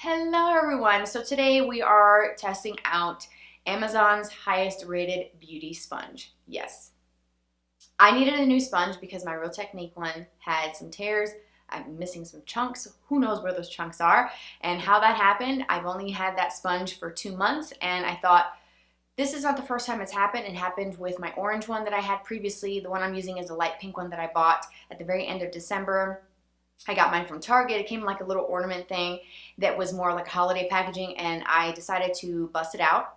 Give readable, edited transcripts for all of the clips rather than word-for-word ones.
Hello everyone! So today we are testing out Amazon's highest rated beauty sponge. Yes, I needed a new sponge because my Real Technique one had some tears. I'm missing some chunks. Who knows where those chunks are and how that happened. I've only had that sponge for 2 months and I thought this is not the first time it's happened. It happened with my orange one that I had previously. The one I'm using is a light pink one that I bought at the very end of December. I got mine from Target. It came in like a little ornament thing that was more like holiday packaging, and I decided to bust it out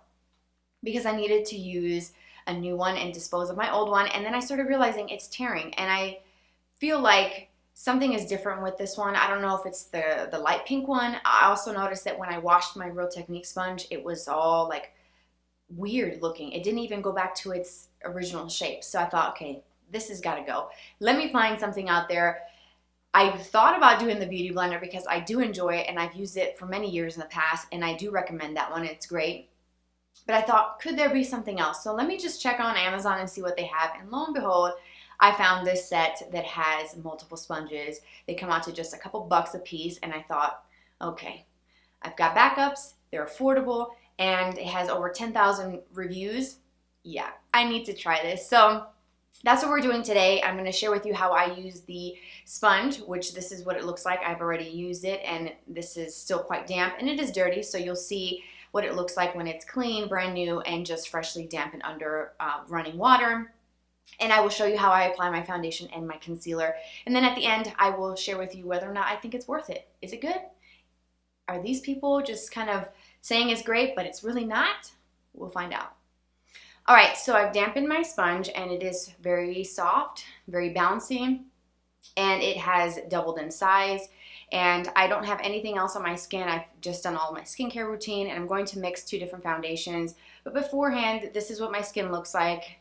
because I needed to use a new one and dispose of my old one. And then I started realizing it's tearing, and I feel like something is different with this one. I don't know if it's the light pink one. I also noticed that when I washed my Real Technique sponge, it was all like weird looking. It didn't even go back to its original shape. So I thought, okay, this has got to go. Let me find something out there. I've thought about doing the Beauty Blender because I do enjoy it and I've used it for many years in the past, and I do recommend that one. It's great. But I thought, could there be something else? So let me just check on Amazon and see what they have. And lo and behold, I found this set that has multiple sponges. They come out to just a couple bucks a piece, and I thought, okay, I've got backups, they're affordable, and it has over 10,000 reviews. Yeah, I need to try this. So that's what we're doing today. I'm going to share with you how I use the sponge, which this is what it looks like. I've already used it, and this is still quite damp, and it is dirty, so you'll see what it looks like when it's clean, brand new, and just freshly damp and under running water. And I will show you how I apply my foundation and my concealer. And then at the end, I will share with you whether or not I think it's worth it. Is it good? Are these people just kind of saying it's great, but it's really not? We'll find out. All right, so I've dampened my sponge, and it is very soft, very bouncy, and it has doubled in size. And I don't have anything else on my skin. I've just done all my skincare routine, and I'm going to mix 2 different foundations. But beforehand, this is what my skin looks like.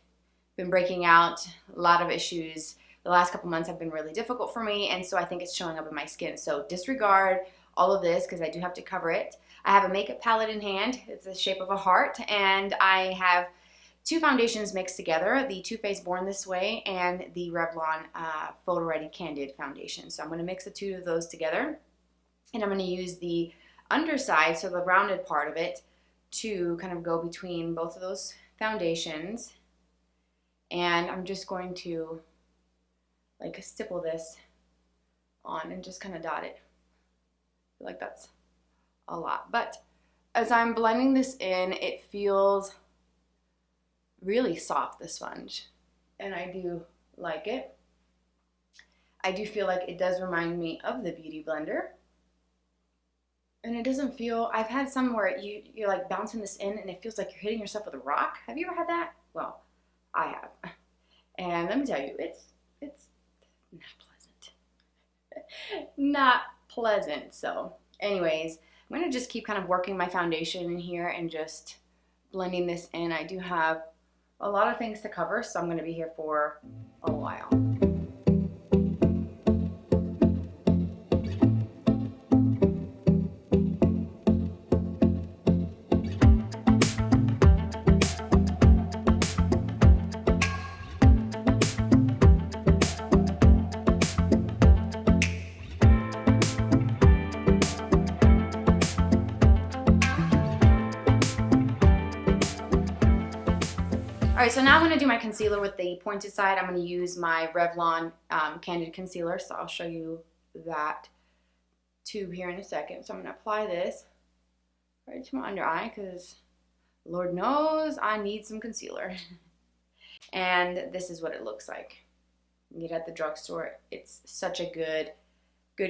Been breaking out, a lot of issues. The last couple months have been really difficult for me, and so I think it's showing up in my skin. So disregard all of this because I do have to cover it. I have a makeup palette in hand. It's the shape of a heart, and I have 2 foundations mixed together, the Too Faced Born This Way and the Revlon Photo Ready Candid foundation. So I'm going to mix the 2 of those together, and I'm going to use the underside, so the rounded part of it, to kind of go between both of those foundations. And I'm just going to like stipple this on and just kind of dot it. I feel like that's a lot. But as I'm blending this in, it feels really soft, the sponge, and I do like it. I do feel like it does remind me of the Beauty Blender, and it doesn't feel, I've had some where you're like bouncing this in and it feels like you're hitting yourself with a rock. Have you ever had that? Well, I have, and let me tell you, it's not pleasant. Not pleasant. So anyways, I'm going to just keep kind of working my foundation in here and just blending this in. I do have a lot of things to cover, so I'm going to be here for a while. All right, so now I'm going to do my concealer with the pointed side. I'm going to use my Revlon Candid concealer, so I'll show you that tube here in a second. So I'm going to apply this right to my under eye because Lord knows I need some concealer. And this is what it looks like. You get it at the drugstore. It's such a good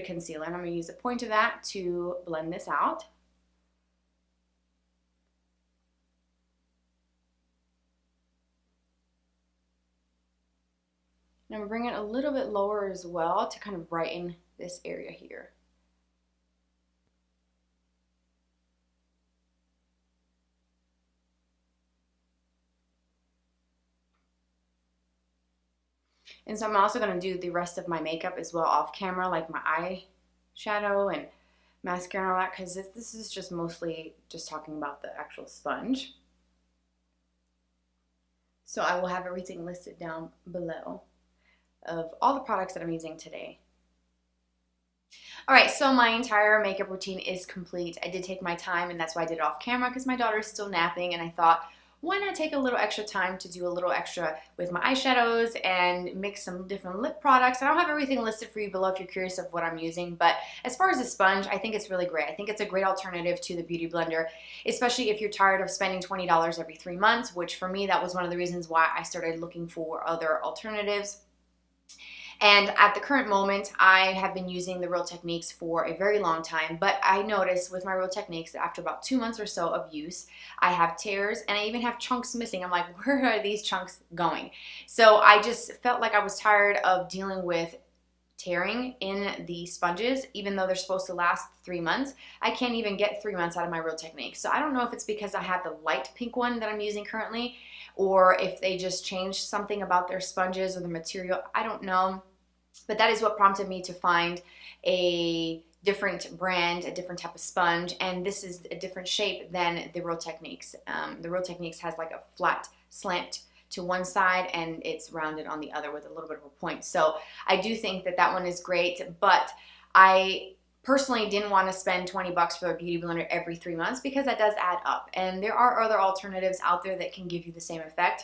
concealer. And I'm going to use a point of that to blend this out. And I'm bringing it a little bit lower as well to kind of brighten this area here. And so I'm also going to do the rest of my makeup as well off camera, like my eyeshadow and mascara and all that, because this is just mostly just talking about the actual sponge. So I will have everything listed down below of all the products that I'm using today. All right, so my entire makeup routine is complete. I did take my time, and that's why I did it off camera because my daughter is still napping, and I thought, why not take a little extra time to do a little extra with my eyeshadows and mix some different lip products. And I'll have everything listed for you below if you're curious of what I'm using. But as far as the sponge, I think it's really great. I think it's a great alternative to the Beauty Blender, especially if you're tired of spending $20 every 3 months, which for me, that was one of the reasons why I started looking for other alternatives. And at the current moment, I have been using the Real Techniques for a very long time, but I noticed with my Real Techniques that after about 2 months or so of use, I have tears and I even have chunks missing. I'm like, where are these chunks going? So I just felt like I was tired of dealing with tearing in the sponges, even though they're supposed to last 3 months. I can't even get 3 months out of my Real Techniques. So I don't know if it's because I have the light pink one that I'm using currently, or if they just changed something about their sponges or the material. I don't know. But that is what prompted me to find a different brand, a different type of sponge, and this is a different shape than the Real Techniques. The Real Techniques has like a flat slant to one side and it's rounded on the other with a little bit of a point. So I do think that that one is great, but I personally didn't want to spend 20 bucks for a Beauty Blender every 3 months because that does add up, and there are other alternatives out there that can give you the same effect.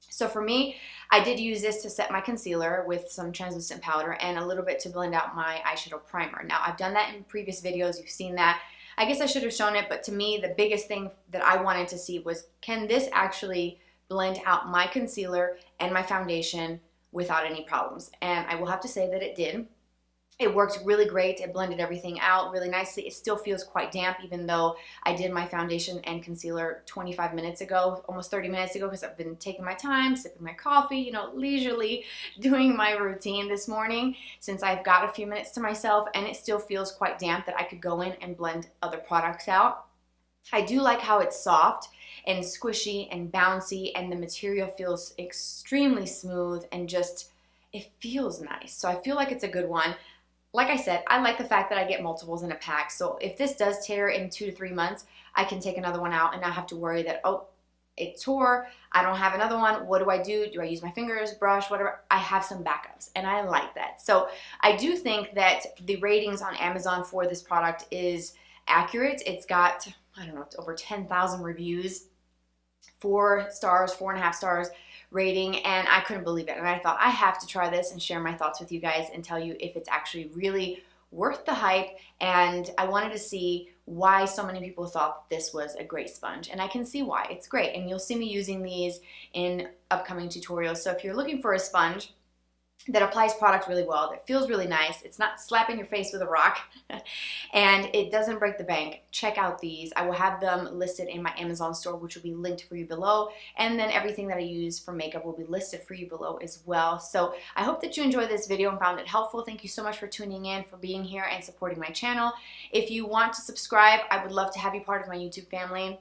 So for me, I did use this to set my concealer with some translucent powder and a little bit to blend out my eyeshadow primer. Now, I've done that in previous videos. You've seen that. I guess I should have shown it, but to me, the biggest thing that I wanted to see was, can this actually blend out my concealer and my foundation without any problems? And I will have to say that it did. It worked really great. It blended everything out really nicely. It still feels quite damp, even though I did my foundation and concealer 25 minutes ago, almost 30 minutes ago, because I've been taking my time, sipping my coffee, you know, leisurely doing my routine this morning since I've got a few minutes to myself, and it still feels quite damp that I could go in and blend other products out. I do like how it's soft and squishy and bouncy, and the material feels extremely smooth and just, it feels nice. So I feel like it's a good one. Like I said, I like the fact that I get multiples in a pack. So if this does tear in 2 to 3 months, I can take another one out and not have to worry that, oh, it tore, I don't have another one. What do? Do I use my fingers, brush, whatever? I have some backups, and I like that. So I do think that the ratings on Amazon for this product is accurate. It's got, I don't know, over 10,000 reviews, 4 stars, 4.5 stars rating, and I couldn't believe it. And I thought, I have to try this and share my thoughts with you guys and tell you if it's actually really worth the hype. And I wanted to see why so many people thought this was a great sponge, and I can see why. It's great, and you'll see me using these in upcoming tutorials. So if you're looking for a sponge that applies product really well, that feels really nice, it's not slapping your face with a rock, and it doesn't break the bank, check out these. I will have them listed in my Amazon store, which will be linked for you below, and then everything that I use for makeup will be listed for you below as well. So I hope that you enjoyed this video and found it helpful. Thank you so much for tuning in, for being here and supporting my channel. If you want to subscribe, I would love to have you part of my YouTube family.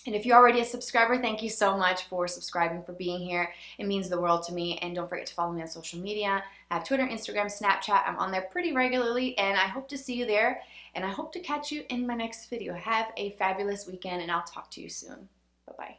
And if you're already a subscriber, thank you so much for subscribing, for being here. It means the world to me. And don't forget to follow me on social media. I have Twitter, Instagram, Snapchat. I'm on there pretty regularly, and I hope to see you there. And I hope to catch you in my next video. Have a fabulous weekend, and I'll talk to you soon. Bye-bye.